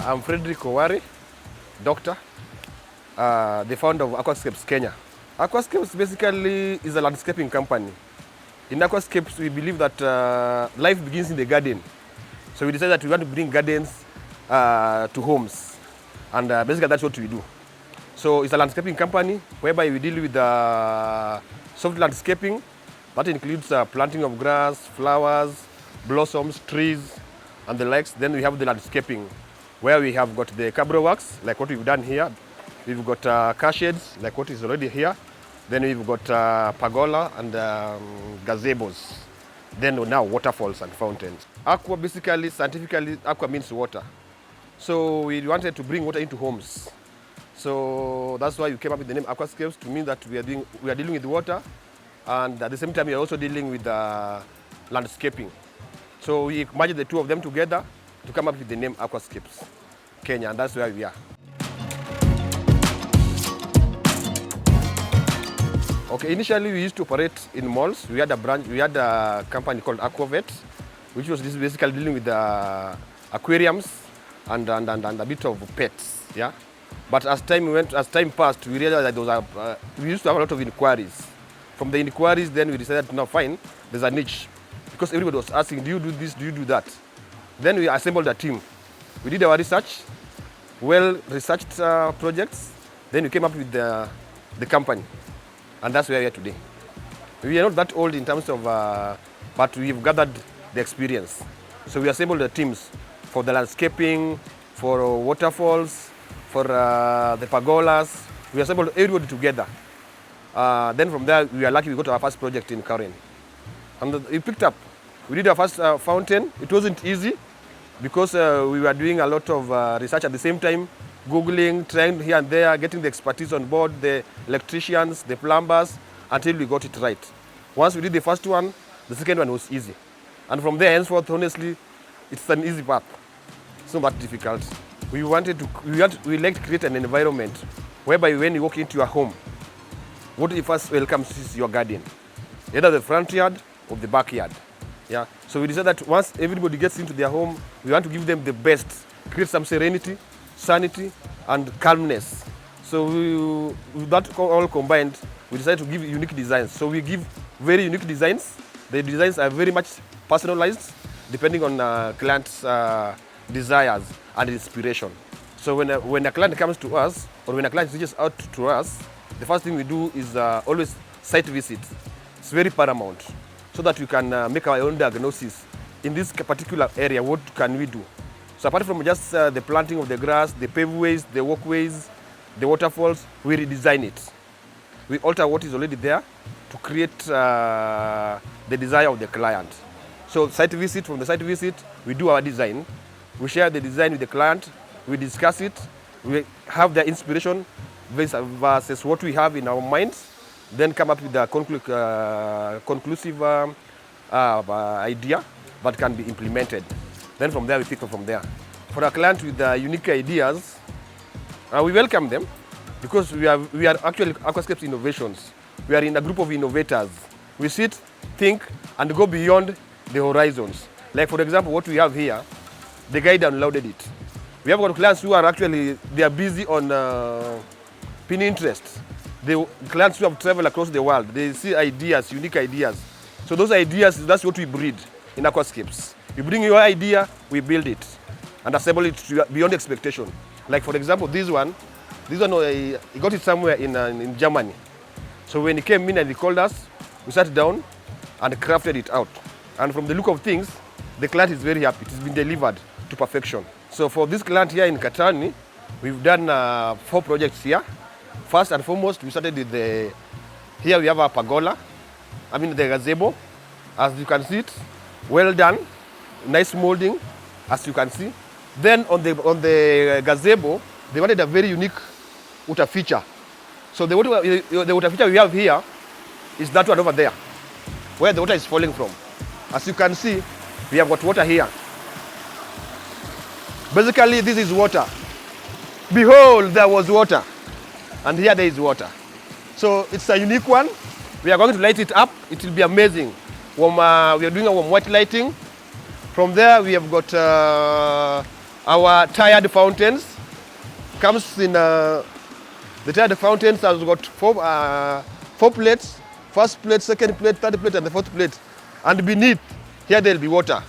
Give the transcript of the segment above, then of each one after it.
I'm Frederick Owari, doctor, the founder of Aquacapes Kenya. Aquacapes basically is a landscaping company. In Aquacapes, we believe that life begins in the garden. So we decided that we want to bring gardens to homes. And basically that's what we do. So it's a landscaping company whereby we deal with soft landscaping. That includes planting of grass, flowers, blossoms, trees, and the likes. Then we have the landscaping, where we have got the cabro works, like what we've done here. We've got car shades, like what is already here. Then we've got pergola and gazebos. Then now waterfalls and fountains. Aqua, basically, scientifically, aqua means water. So we wanted to bring water into homes. So that's why we came up with the name Aquacapes, to mean that we are dealing with water, and at the same time we are also dealing with landscaping. So we merged the two of them together to come up with the name Aquacapes Kenya, and that's where we are. Okay, initially we used to operate in malls. We had a company called Aquacapes, which was basically dealing with aquariums and a bit of pets. Yeah. But as time passed, we realized that we used to have a lot of inquiries. From the inquiries, then we decided, no, fine, there's a niche. Because everybody was asking, do you do this, do you do that? Then we assembled a team. We did our research, well-researched projects. Then we came up with the company. And that's where we are today. We are not that old in terms of, but we've gathered the experience. So we assembled the teams for the landscaping, for waterfalls, for the pergolas. We assembled everybody together. Then from there, we are lucky we got our first project in Karen. And it picked up. We did our first fountain. It wasn't easy because we were doing a lot of research at the same time, Googling, trying here and there, getting the expertise on board, the electricians, the plumbers, until we got it right. Once we did the first one, the second one was easy. And from there henceforth, honestly, it's an easy path. It's not that difficult. We like to create an environment whereby when you walk into your home, what you first welcomes is your garden, either the front yard or the backyard. Yeah. So we decided that once everybody gets into their home, we want to give them the best, create some serenity, sanity, and calmness. So with that all combined, we decided to give unique designs. So we give very unique designs. The designs are very much personalized, depending on client's desires and inspiration. So when a client comes to us, or when a client reaches out to us, the first thing we do is always site visit. It's very paramount, so that we can make our own diagnosis. In this particular area, what can we do? So apart from just the planting of the grass, the paveways, the walkways, the waterfalls, we redesign it. We alter what is already there to create the desire of the client. So from the site visit, we do our design. We share the design with the client, we discuss it, we have the inspiration versus what we have in our minds, then come up with a conclusive idea that can be implemented. Then from there, we pick up from there. For a client with unique ideas, we welcome them because we are actually Aquacapes Innovations. We are in a group of innovators. We sit, think, and go beyond the horizons. Like for example, what we have here, the guy downloaded it. We have got clients who are actually, they are busy on Pinterest. The clients who have traveled across the world, they see ideas, unique ideas. So those ideas, that's what we breed in Aquacapes. You bring your idea, we build it and assemble it beyond expectation. Like for example, this one, he got it somewhere in Germany. So when he came in and he called us, we sat down and crafted it out. And from the look of things, the client is very happy. It has been delivered to perfection. So for this client here in Katani, we've done 4 projects here. First and foremost, we started with here we have a pergola, the gazebo. As you can see it, well done, nice molding, as you can see. Then on the gazebo, they wanted a very unique water feature. So the water feature we have here is that one over there, where the water is falling from. As you can see, we have got water here. Basically, this is water. Behold, there was water. And here there is water. So it's a unique one. We are going to light it up. It will be amazing. We are doing a warm white lighting. From there, we have got Our tired fountains comes in, the tired fountains has got four plates, first plate, second plate, third plate, and the fourth plate. And beneath, here there will be water.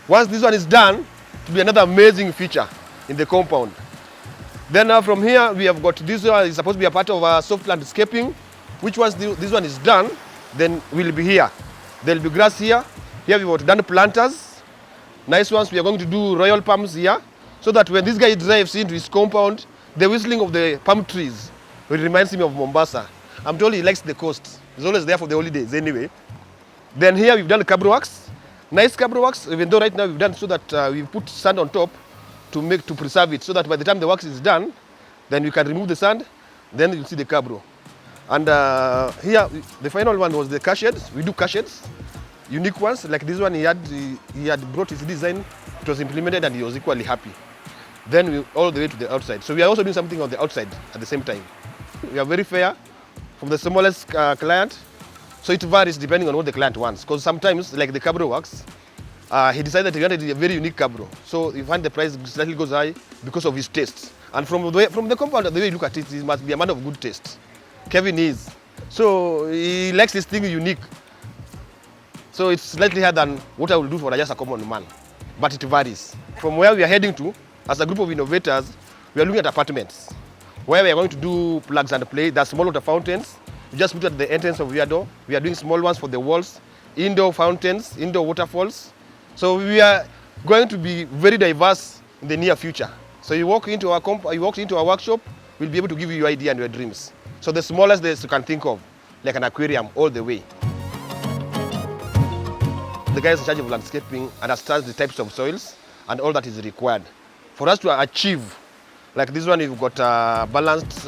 Once this one is done, it will be another amazing feature in the compound. Then from here, we have got this one is supposed to be a part of our soft landscaping, which once this one is done, then we'll be here. There will be grass here. Here we've got done planters. Nice ones. We are going to do royal palms here, so that when this guy drives into his compound, the whistling of the palm trees will reminds him of Mombasa. I'm told he likes the coast. He's always there for the holidays anyway. Then here we've done cabro works. Nice cabro works, even though right now we've done so that we've put sand on top to preserve it, so that by the time the work is done, then we can remove the sand, then you'll see the cabro. And here, the final one was the car sheds. We do car sheds, unique ones. Like this one, he had brought his design. It was implemented and he was equally happy. Then we all the way to the outside. So we are also doing something on the outside at the same time. We are very fair from the smallest client. So it varies depending on what the client wants. Because sometimes, like the cabro works, he decided he wanted a very unique cabro. So you find the price slightly goes high because of his taste. And from the compound, the way you look at it, he must be a man of good taste. Kevin is. So he likes this thing unique. So it's slightly higher than what I will do for just a common man. But it varies. From where we are heading to, as a group of innovators, we are looking at apartments, where we are going to do plugs and play. There's small water fountains. We just put at the entrance of your door. We are doing small ones for the walls, indoor fountains, indoor waterfalls. So we are going to be very diverse in the near future. So you walk into our workshop, we'll be able to give you your idea and your dreams. So the smallest that you can think of, like an aquarium, all the way. The guys in charge of landscaping understands the types of soils and all that is required. For us to achieve, like this one, you've got balanced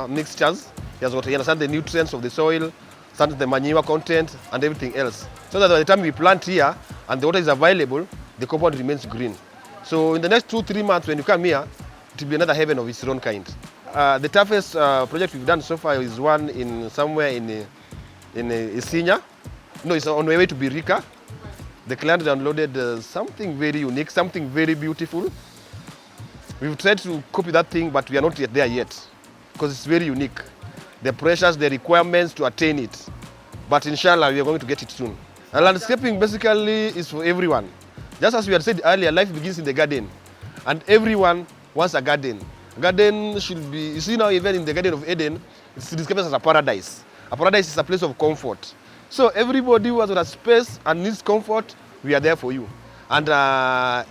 mixtures. He understands the nutrients of the soil, understands the manure content and everything else. So that by the time we plant here and the water is available, the compound remains green. So in the next 2-3 months when you come here, it will be another heaven of its own kind. The toughest project we've done so far is one in somewhere in Isinya. No, it's on my way to Birika. The client downloaded something very unique, something very beautiful. We've tried to copy that thing, but we are not yet there yet, because it's very unique. The pressures, the requirements to attain it. But inshallah, we are going to get it soon. And landscaping basically is for everyone. Just as we had said earlier, life begins in the garden. And everyone wants a garden. Garden should be, you see now even in the Garden of Eden, it's described as a paradise. A paradise is a place of comfort. So everybody who has got a space and needs comfort, we are there for you. And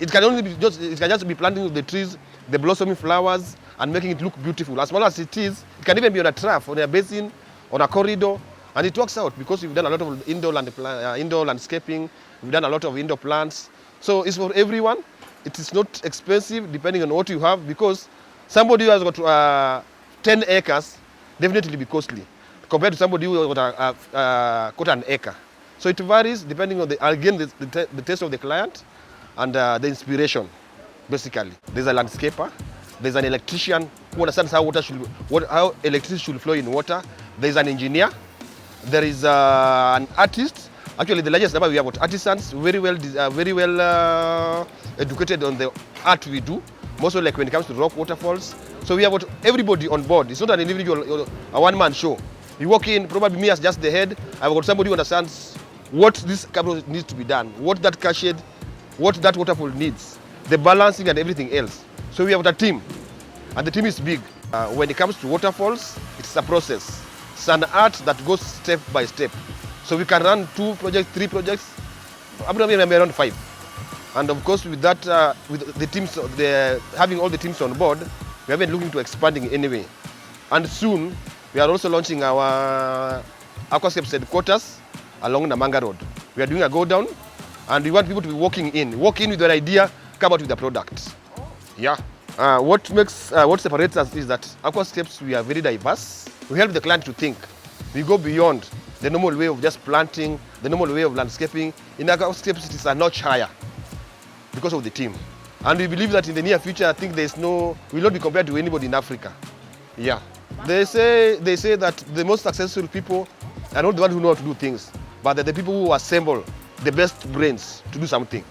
it can just be planting the trees, the blossoming flowers, and making it look beautiful. As small as it is, it can even be on a trough, on a basin, on a corridor, and it works out because we've done a lot of indoor landscaping, we've done a lot of indoor plants. So it's for everyone. It is not expensive depending on what you have, because somebody who has got 10 acres definitely be costly compared to somebody who has got an acre. So it varies depending on the taste of the client and the inspiration, basically. There's a landscaper, there's an electrician who understands how electricity should flow in water. There's an engineer, there is an artist. Actually, the largest number we have got artisans, very well educated on the art we do, mostly like when it comes to rock waterfalls. So we have got everybody on board. It's not an individual, a one-man show. You walk in, probably me as just the head. I've got somebody who understands what this cabro needs to be done, what that car shed, what that waterfall needs, the balancing and everything else. So we have got a team, and the team is big. When it comes to waterfalls, it's a process. It's an art that goes step by step. So we can run 2 projects, 3 projects, around 5. And of course, with that, with the teams, having all the teams on board, we have been looking to expanding anyway. And soon, we are also launching our Aquacapes headquarters along Mombasa Road. We are doing a go down, and we want people to be walking in with an idea, come out with a product. Yeah. What separates us is that Aquacapes, we are very diverse. We help the client to think. We go beyond the normal way of just planting, the normal way of landscaping. In Aquacapes, it is a notch higher because of the team. And we believe that in the near future, I think will not be compared to anybody in Africa. Yeah. They say that the most successful people are not the ones who know how to do things, but they're the people who assemble the best brains to do something.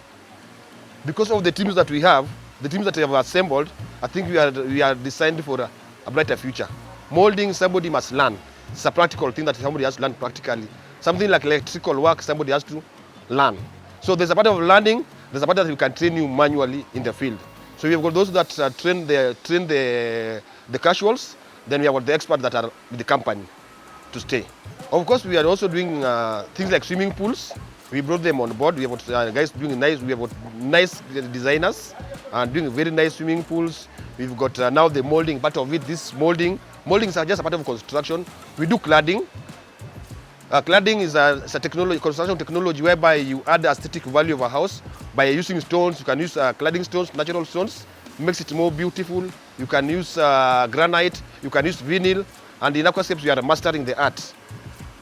Because of the teams that we have, the teams that we have assembled, I think we are designed for a brighter future. Molding, somebody must learn. It's a practical thing that somebody has to learn practically. Something like electrical work, somebody has to learn. So there's a part of learning, there's a part that we can train you manually in the field. So we have got those that train the casuals, then we have got the experts that are with the company to stay. Of course, we are also doing things like swimming pools. We brought them on board. We have got guys doing nice. We have got nice designers doing very nice swimming pools. We've got now the molding part of it. This molding is just a part of construction. We do cladding. Cladding is a technology, construction technology whereby you add the aesthetic value of a house by using stones. You can use cladding stones, natural stones, makes it more beautiful. You can use granite, you can use vinyl, and in Aquacapes we are mastering the art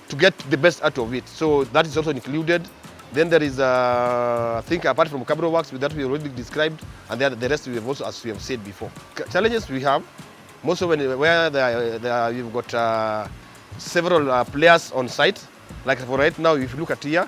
to get the best out of it. So that is also included. Then there is, I think, apart from Cabro works that we already described, and the rest we have also, as we have said before. Challenges we have, most of where we've got several players on site. Like for right now, if you look at here,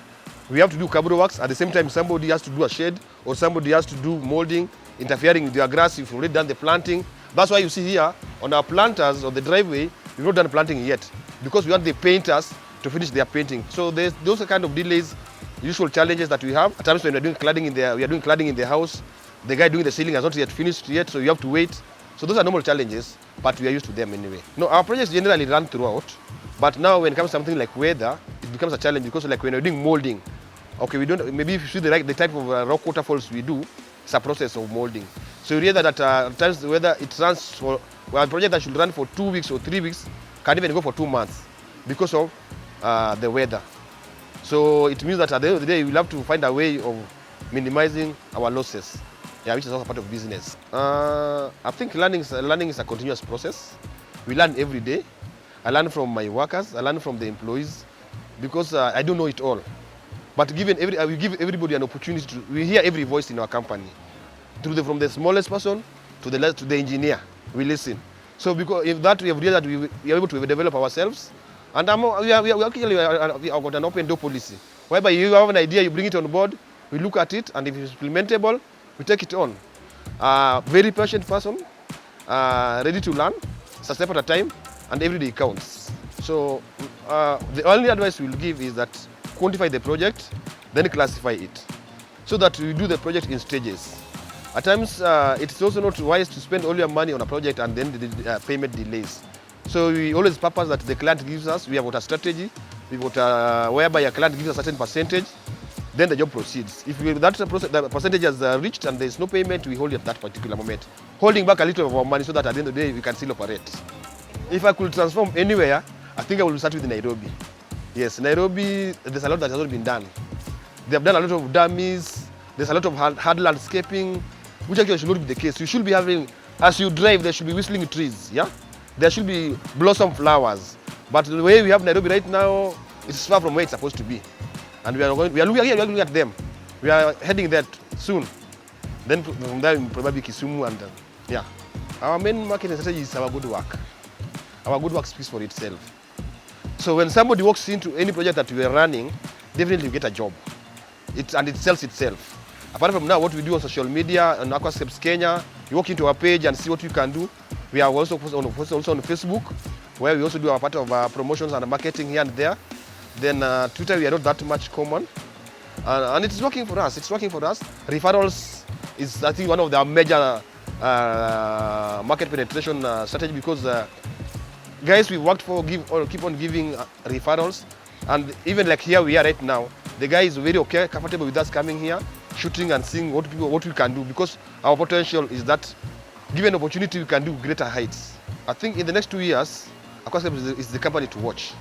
we have to do Cabro works. At the same time, somebody has to do a shed, or somebody has to do molding, interfering with your grass if you've already done the planting. That's why you see here, on our planters, on the driveway, we've not done planting yet, because we want the painters to finish their painting. So those are kind of delays, usual challenges that we have. At times when we are doing cladding in the house, the guy doing the ceiling has not yet finished yet, so you have to wait. So those are normal challenges, but we are used to them anyway. No, our projects generally run throughout, but now when it comes to something like weather, it becomes a challenge, because like when we're doing molding, okay, we don't, maybe if you see the type of rock waterfalls we do, it's a process of molding. So you realize that at times the weather, it runs for, well, a project that should run for 2 weeks or 3 weeks can even go for 2 months because of the weather. So it means that at the end of the day, we'll have to find a way of minimizing our losses, which is also part of business. I think learning is a continuous process. We learn every day. I learn from my workers, I learn from the employees, because I don't know it all. But we give everybody an opportunity we hear every voice in our company. From the smallest person to the engineer, we listen. So because if that we have realized that we are able to develop ourselves, and we have got an open door policy, whereby you have an idea, you bring it on board, we look at it, and if it's implementable, we take it on. Very patient person, ready to learn, it's a step at a time, and every day counts. So the only advice we'll give is that quantify the project, then classify it, so that we do the project in stages. At times, it's also not wise to spend all your money on a project and then the payment delays. So we always purpose that the client gives us, we have got a strategy, we've got whereby a client gives a certain percentage, then the job proceeds. If the percentage has reached and there's no payment, we hold it at that particular moment, holding back a little of our money so that at the end of the day, we can still operate. If I could transform anywhere, I think I will start with Nairobi. Yes, Nairobi, there's a lot that has not been done. They have done a lot of dummies, there's a lot of hard landscaping, which actually should not be the case. You should be having, as you drive, there should be whistling trees, yeah? There should be blossom flowers. But the way we have Nairobi right now, it's far from where it's supposed to be. And we are looking at them. We are heading there soon. Then from there, probably Kisumu and yeah. Our main marketing strategy is our good work. Our good work speaks for itself. So when somebody walks into any project that we are running, definitely you get a job. And it sells itself. Apart from now, what we do on social media, on Aquacapes Kenya, you walk into our page and see what you can do. We are also on Facebook, where we also do our part of promotions and marketing here and there. Then Twitter, we are not that much common. And it's working for us. It's working for us. Referrals is, I think, one of the major market penetration strategy, because guys we worked for keep on giving referrals. And even like here we are right now, the guy is very comfortable with us coming here, shooting and seeing what we can do, because our potential is that given opportunity we can do greater heights. I think in the next 2 years, Aquacapes is the company to watch.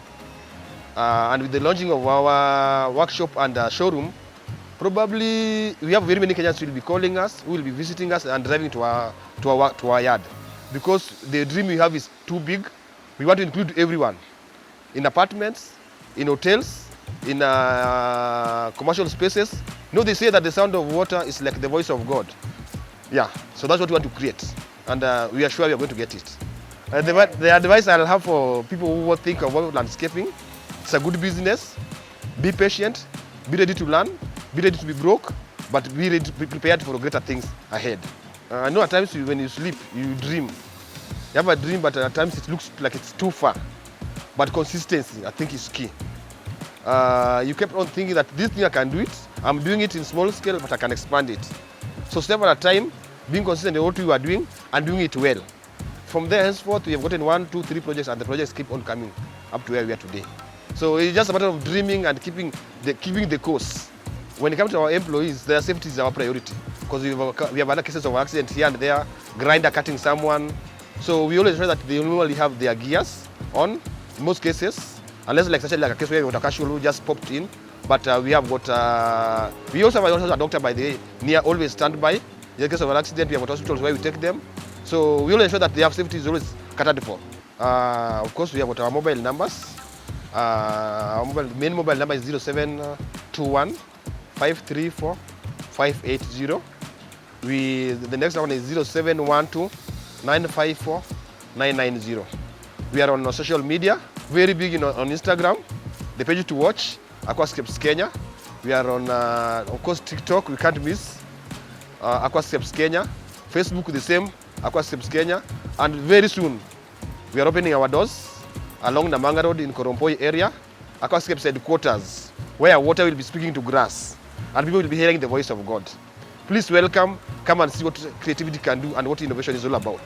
And with the launching of our workshop and showroom, probably we have very many Kenyans who will be calling us, who will be visiting us and driving to our yard. Because the dream we have is too big. We want to include everyone, in apartments, in hotels, in commercial spaces. You know, they say that the sound of water is like the voice of God. Yeah, so that's what we want to create, and we are sure we are going to get it. The advice I'll have for people who think of landscaping, it's a good business. Be patient, be ready to learn, be ready to be broke, but be ready to be prepared for greater things ahead. I know at times when you sleep, you dream. You have a dream, but at times it looks like it's too far. But consistency, I think, is key. You kept on thinking that this thing I can do it. I'm doing it in small scale, but I can expand it. So step at a time, being consistent in what you are doing and doing it well. From there henceforth, we have gotten 1, 2, 3 projects, and the projects keep on coming up to where we are today. So it's just a matter of dreaming and keeping the course. When it comes to our employees, their safety is our priority, because we have other cases of accident here and there, grinder cutting someone. So we always ensure that they normally have their gears on in most cases, unless like a case where we got a casual who just popped in. But we have got, we also have a doctor by the near always standby. In the case of an accident, we have got hospitals where we take them. So we always ensure that their safety is always catered for. Of course, we have got our mobile numbers. Our main mobile number is 0721 534 580. The next one is 0712 954 990. We are on social media, very big on Instagram. The page to watch, Aquacapes Kenya. We are on, of course, TikTok, we can't miss, Aquacapes Kenya. Facebook, the same, Aquacapes Kenya. And very soon, we are opening our doors along the Mombasa Road in Korompoi area, Aquacapes headquarters, where water will be speaking to grass and people will be hearing the voice of God. Please welcome, come and see what creativity can do and what innovation is all about.